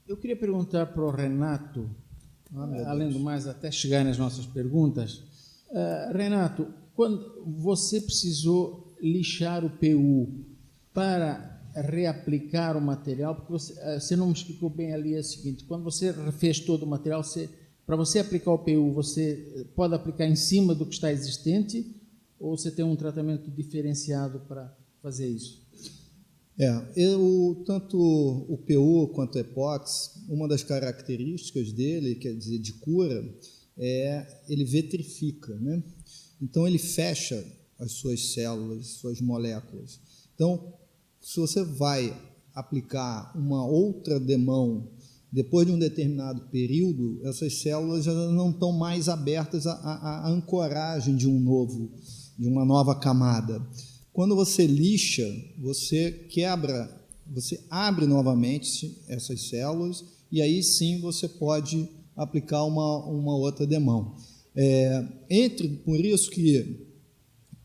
Eu queria perguntar para o Renato, além do mais, até chegar nas nossas perguntas. Renato, quando você precisou lixar o PU para reaplicar o material, porque você não me explicou bem ali, é o seguinte: quando você refez todo o material, para você aplicar o PU, você pode aplicar em cima do que está existente, ou você tem um tratamento diferenciado para fazer isso? Tanto o PU quanto o epóxi, uma das características dele, quer dizer, de cura, ele vitrifica, né? Então, ele fecha as suas células, suas moléculas. Então, se você vai aplicar uma outra demão depois de um determinado período, essas células já não estão mais abertas à ancoragem de uma nova camada. Quando você lixa, você quebra, você abre novamente essas células e aí sim você pode aplicar uma outra demão. Por isso que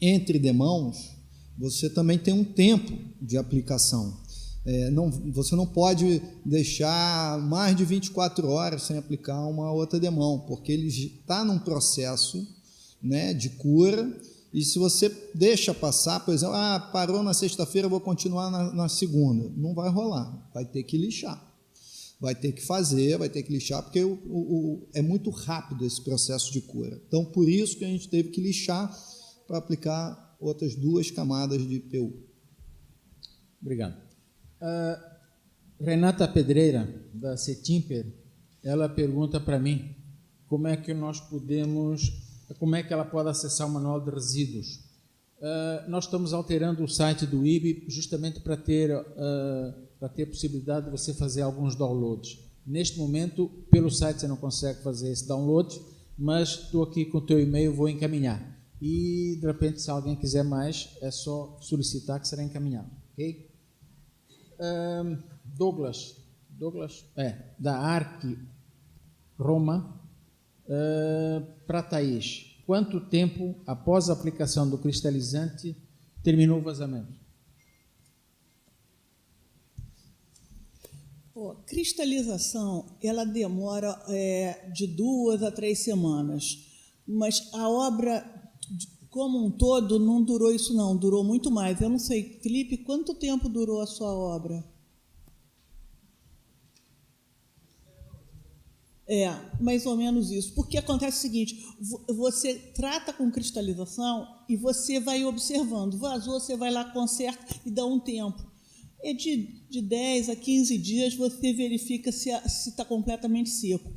entre demãos você também tem um tempo de aplicação. Você não pode deixar mais de 24 horas sem aplicar uma outra demão, porque ele está num processo, né, de cura. E se você deixa passar, por exemplo, parou na sexta-feira, vou continuar na segunda, não vai rolar, vai ter que lixar, vai ter que lixar, porque é muito rápido esse processo de cura. Então, por isso que a gente teve que lixar para aplicar outras 2 camadas de PU. Obrigado. Renata Pedreira, da CETIMPER, ela pergunta para mim como é que ela pode acessar o manual de resíduos. Nós estamos alterando o site do IBE justamente para ter possibilidade de você fazer alguns downloads. Neste momento, pelo site você não consegue fazer esse download, mas estou aqui com o teu e-mail, vou encaminhar. E, de repente, se alguém quiser mais, é só solicitar que será encaminhado. Ok? Douglas, da ARC Roma, para Thaís. Quanto tempo após a aplicação do cristalizante terminou o vazamento? Cristalização, ela demora de 2 a 3 semanas, mas a obra como um todo não durou isso não, durou muito mais. Eu não sei, Felipe, quanto tempo durou a sua obra? Mais ou menos isso. Porque acontece o seguinte, você trata com cristalização e você vai observando. Vazou, você vai lá, conserta e dá um tempo. De 10 a 15 dias você verifica se está completamente seco.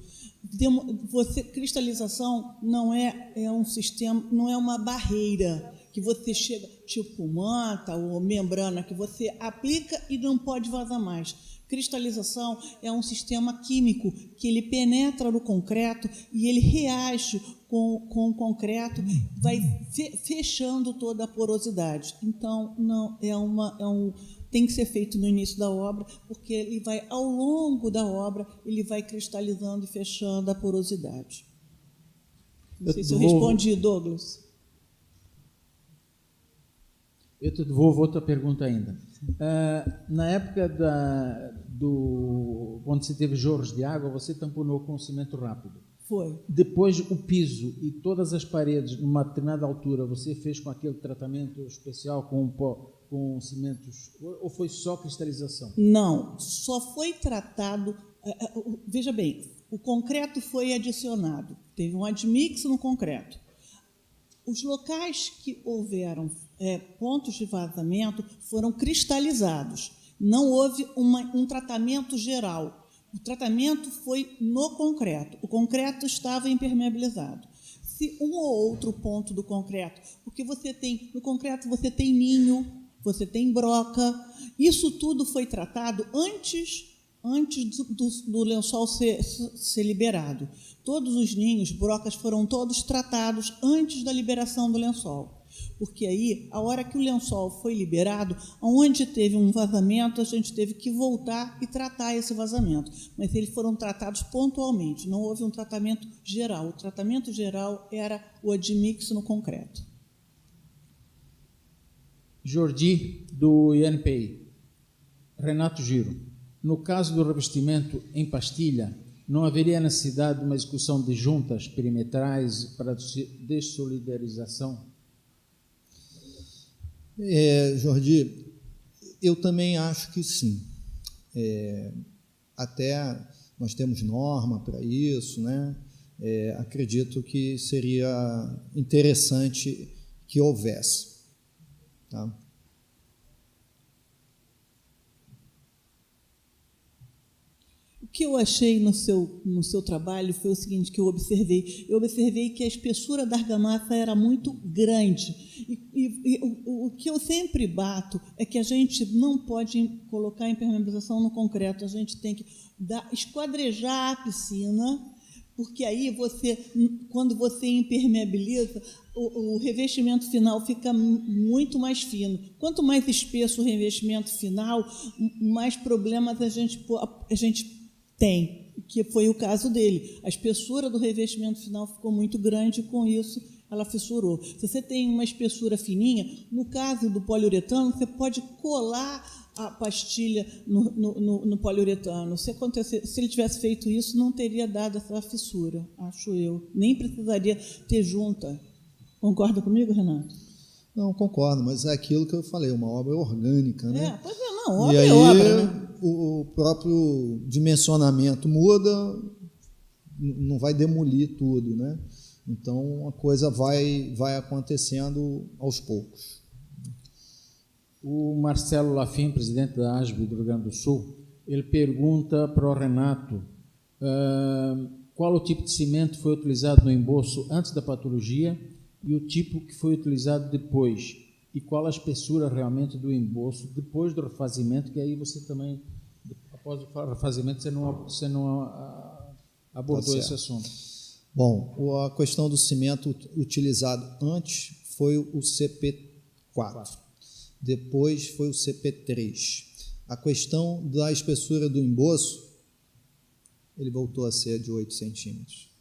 Cristalização não é um sistema, não é uma barreira que você chega, tipo manta ou membrana, que você aplica e não pode vazar mais. Cristalização é um sistema químico que ele penetra no concreto e ele reage com o concreto, vai fechando toda a porosidade. Então, não tem que ser feito no início da obra, porque ele vai, ao longo da obra, ele vai cristalizando e fechando a porosidade. Não sei se eu respondi, Douglas. Eu te devolvo outra pergunta ainda. Na época quando você teve jorros de água, você tamponou com cimento rápido. Foi. Depois, o piso e todas as paredes, numa determinada altura, você fez com aquele tratamento especial com cimentos, ou foi só cristalização? Não, só foi tratado. Veja bem, o concreto foi adicionado, teve um admix no concreto. Os locais que houveram pontos de vazamento foram cristalizados. Não houve um tratamento geral. O tratamento foi no concreto. O concreto estava impermeabilizado. Se um ou outro ponto do concreto, porque no concreto você tem ninho, você tem broca, isso tudo foi tratado antes do lençol ser liberado. Todos os ninhos, brocas foram todos tratados antes da liberação do lençol. Porque aí, a hora que o lençol foi liberado, onde teve um vazamento, a gente teve que voltar e tratar esse vazamento. Mas eles foram tratados pontualmente, não houve um tratamento geral. O tratamento geral era o admix no concreto. Jordi, do INPI. Renato Giro. No caso do revestimento em pastilha, não haveria necessidade de uma execução de juntas perimetrais para dessolidarização? Jordi, eu também acho que sim. Até nós temos norma para isso, né? Acredito que seria interessante que houvesse. Tá? O que eu achei no seu trabalho foi o seguinte, que eu observei que a espessura da argamassa era muito grande, e o que eu sempre bato é que a gente não pode colocar impermeabilização no concreto, a gente tem que esquadrejar a piscina, porque aí quando você impermeabiliza, o revestimento final fica muito mais fino. Quanto mais espesso o revestimento final, mais problemas a gente tem, que foi o caso dele. A espessura do revestimento final ficou muito grande e, com isso, ela fissurou. Se você tem uma espessura fininha, no caso do poliuretano, você pode colar a pastilha no poliuretano. Se ele tivesse feito isso, não teria dado essa fissura, acho eu. Nem precisaria ter junta. Concorda comigo, Renato? Não, concordo, mas é aquilo que eu falei, uma obra orgânica, né? Pois é, não, obra é obra, né? O próprio dimensionamento muda, não vai demolir tudo, né? Então, a coisa vai acontecendo aos poucos. O Marcelo Lafim, presidente da ASB do Rio Grande do Sul, ele pergunta para o Renato qual o tipo de cimento foi utilizado no embolso antes da patologia e o tipo que foi utilizado depois, e qual a espessura realmente do embolso depois do refazimento, que aí você também, após o refazimento, você não abordou esse assunto. Bom, a questão do cimento utilizado antes foi o CP4, depois foi o CP3. A questão da espessura do embolso, ele voltou a ser de 8 centímetros.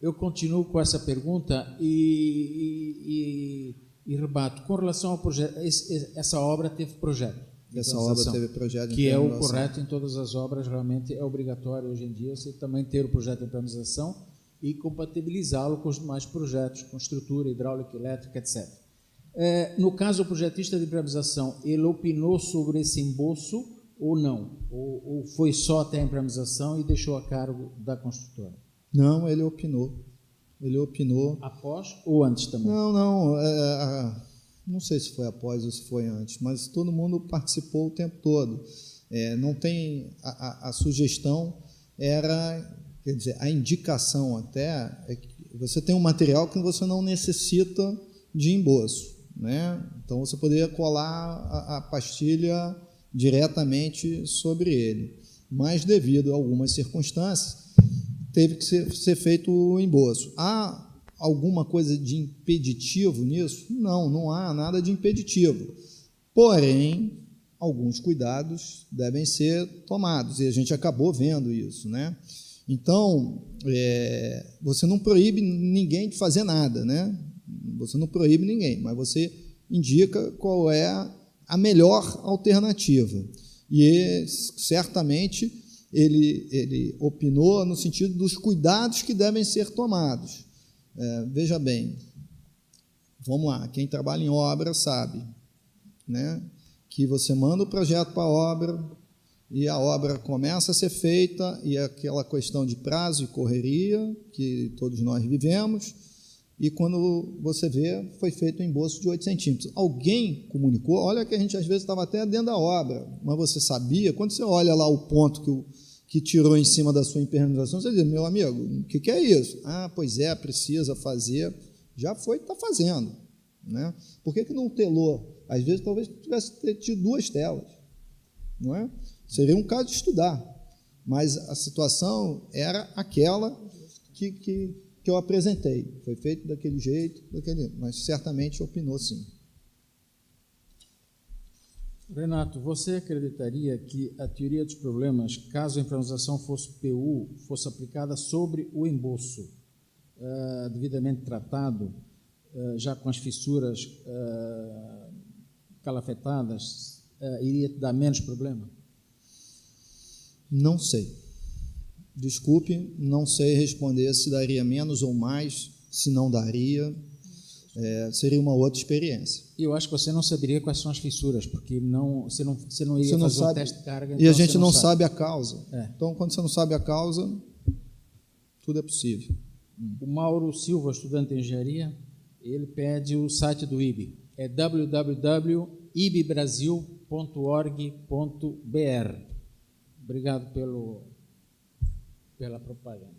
Eu continuo com essa pergunta e rebato. Com relação ao projeto, essa obra teve projeto. Essa obra teve projeto de que é o correto em todas as obras, realmente é obrigatório hoje em dia você também ter o projeto de impermeabilização e compatibilizá-lo com os demais projetos, com estrutura, hidráulica, elétrica, etc. No caso, o projetista de impermeabilização, ele opinou sobre esse embolso ou não? Ou foi só até a impermeabilização e deixou a cargo da construtora? Não, ele opinou. Ele opinou. Após ou antes também? Não sei se foi após ou se foi antes, mas todo mundo participou o tempo todo. Não tem a sugestão era, quer dizer, a indicação até é que você tem um material que você não necessita de embolso, né? Então você poderia colar a pastilha diretamente sobre ele, mas devido a algumas circunstâncias teve que ser feito o embolso. Há alguma coisa de impeditivo nisso? Não há nada de impeditivo. Porém, alguns cuidados devem ser tomados, e a gente acabou vendo isso, né? Então, você não proíbe ninguém de fazer nada, né? Você não proíbe ninguém, mas você indica qual é a melhor alternativa. E certamente ele opinou no sentido dos cuidados que devem ser tomados. Veja bem, vamos lá, quem trabalha em obra sabe, né, que você manda o projeto para a obra e a obra começa a ser feita e aquela questão de prazo e correria que todos nós vivemos, e quando você vê, foi feito um embolso de 8 centímetros. Alguém comunicou, olha que a gente às vezes estava até dentro da obra, mas você sabia, quando você olha lá o ponto que tirou em cima da sua impermeabilização, você diz, meu amigo, o que é isso? Pois é, precisa fazer. Já foi, está fazendo, né? Por que não telou? Às vezes, talvez tivesse tido 2 telas, não é? Seria um caso de estudar, mas a situação era aquela que eu apresentei. Foi feito daquele jeito, mas certamente opinou sim. Renato, você acreditaria que a teoria dos problemas, caso a impermeabilização fosse PU, fosse aplicada sobre o embolso, devidamente tratado, já com as fissuras calafetadas, iria te dar menos problema? Não sei. Desculpe, não sei responder se daria menos ou mais, se não daria. Seria uma outra experiência. E eu acho que você não saberia quais são as fissuras, porque você não iria fazer um teste de carga. E então a gente você não sabe a causa. É. Então, quando você não sabe a causa, tudo é possível. O Mauro Silva, estudante de engenharia, ele pede o site do IBE. É www.ibebrasil.org.br. Obrigado pela propaganda.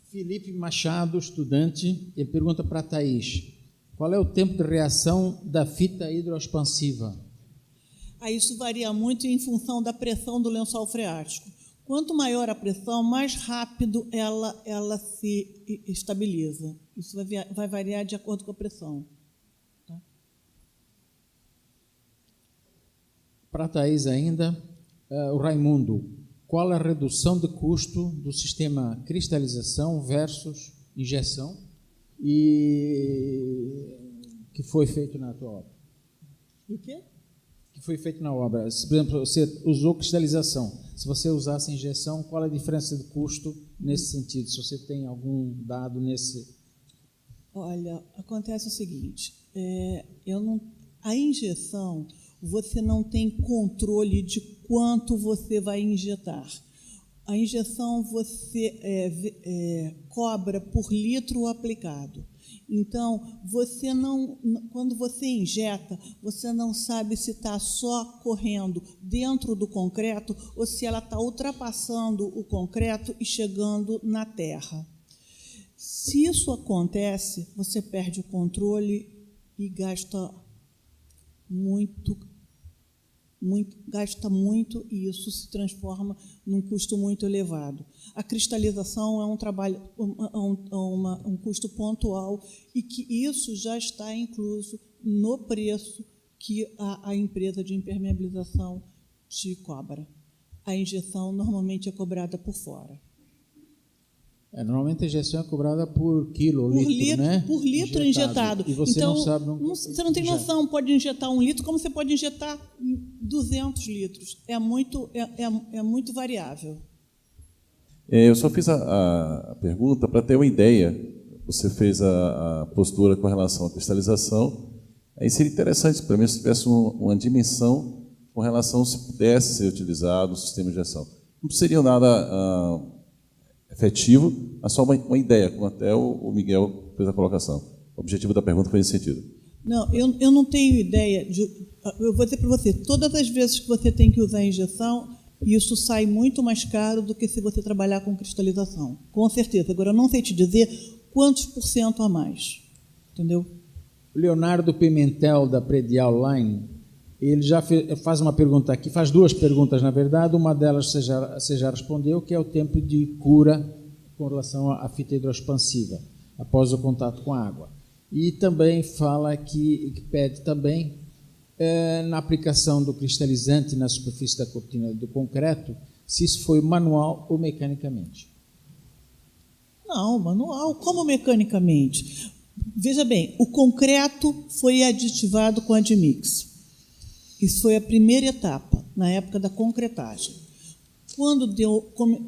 Felipe Machado, estudante, ele pergunta para a Thaís, qual é o tempo de reação da fita hidroexpansiva? Isso varia muito em função da pressão do lençol freático. Quanto maior a pressão, mais rápido ela se estabiliza. Isso vai variar de acordo com a pressão. Tá? Para a Thaís ainda, o Raimundo, qual a redução de custo do sistema cristalização versus injeção e que foi feito na tua obra? O quê? Que foi feito na obra. Se, por exemplo, você usou cristalização, se você usasse injeção, qual a diferença de custo nesse sentido? Se você tem algum dado nesse... Olha, acontece o seguinte, a injeção, você não tem controle de quanto você vai injetar. A injeção você cobra por litro aplicado. Então, quando você injeta, você não sabe se está só correndo dentro do concreto ou se ela está ultrapassando o concreto e chegando na terra. Se isso acontece, você perde o controle e gasta muito, e isso se transforma num custo muito elevado. A cristalização é um trabalho, um custo pontual e que isso já está incluso no preço que a empresa de impermeabilização te cobra. A injeção normalmente é cobrada por fora. Normalmente a injeção é cobrada por quilo, litro, né? Por litro injetado. E você então, não sabe... você não tem noção, pode injetar 1 litro, como você pode injetar 200 litros. É muito variável. Eu só fiz a pergunta para ter uma ideia. Você fez a postura com relação à cristalização. Aí seria interessante, para mim, se tivesse uma dimensão com relação se pudesse ser utilizado o sistema de injeção. Não seria nada... efetivo, mas só uma ideia, como até o Miguel fez a colocação. O objetivo da pergunta foi nesse sentido. Não, eu não tenho ideia. Eu vou dizer para você, todas as vezes que você tem que usar injeção, isso sai muito mais caro do que se você trabalhar com cristalização. Com certeza. Agora, eu não sei te dizer quantos % a mais. Entendeu? O Leonardo Pimentel, da Predial Line, ele já faz uma pergunta aqui, faz 2 perguntas, na verdade, uma delas você já respondeu, que é o tempo de cura com relação à fita hidroexpansiva, após o contato com a água. E também fala que pede também, na aplicação do cristalizante na superfície da cortina do concreto, se isso foi manual ou mecanicamente. Não, manual. Como mecanicamente? Veja bem, o concreto foi aditivado com admix. Isso foi a primeira etapa, na época da concretagem.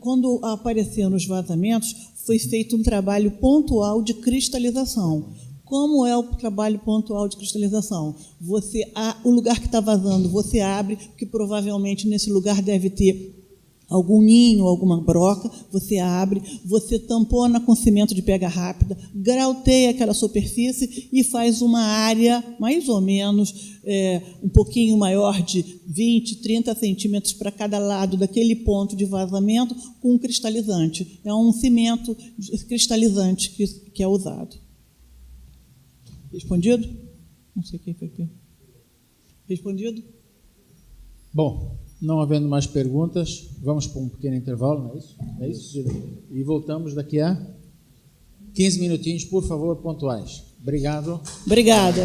Quando apareceram os vazamentos, foi feito um trabalho pontual de cristalização. Como é o trabalho pontual de cristalização? O lugar que está vazando, você abre, porque provavelmente nesse lugar deve ter algum ninho, alguma broca, você abre, você tampona com cimento de pega rápida, grauteia aquela superfície e faz uma área mais ou menos um pouquinho maior de 20, 30 centímetros para cada lado daquele ponto de vazamento com um cristalizante. É um cimento cristalizante que é usado. Respondido? Não sei quem foi. Respondido? Bom, não havendo mais perguntas, vamos para um pequeno intervalo, não é isso? É isso? E voltamos daqui a 15 minutinhos, por favor, pontuais. Obrigado. Obrigada.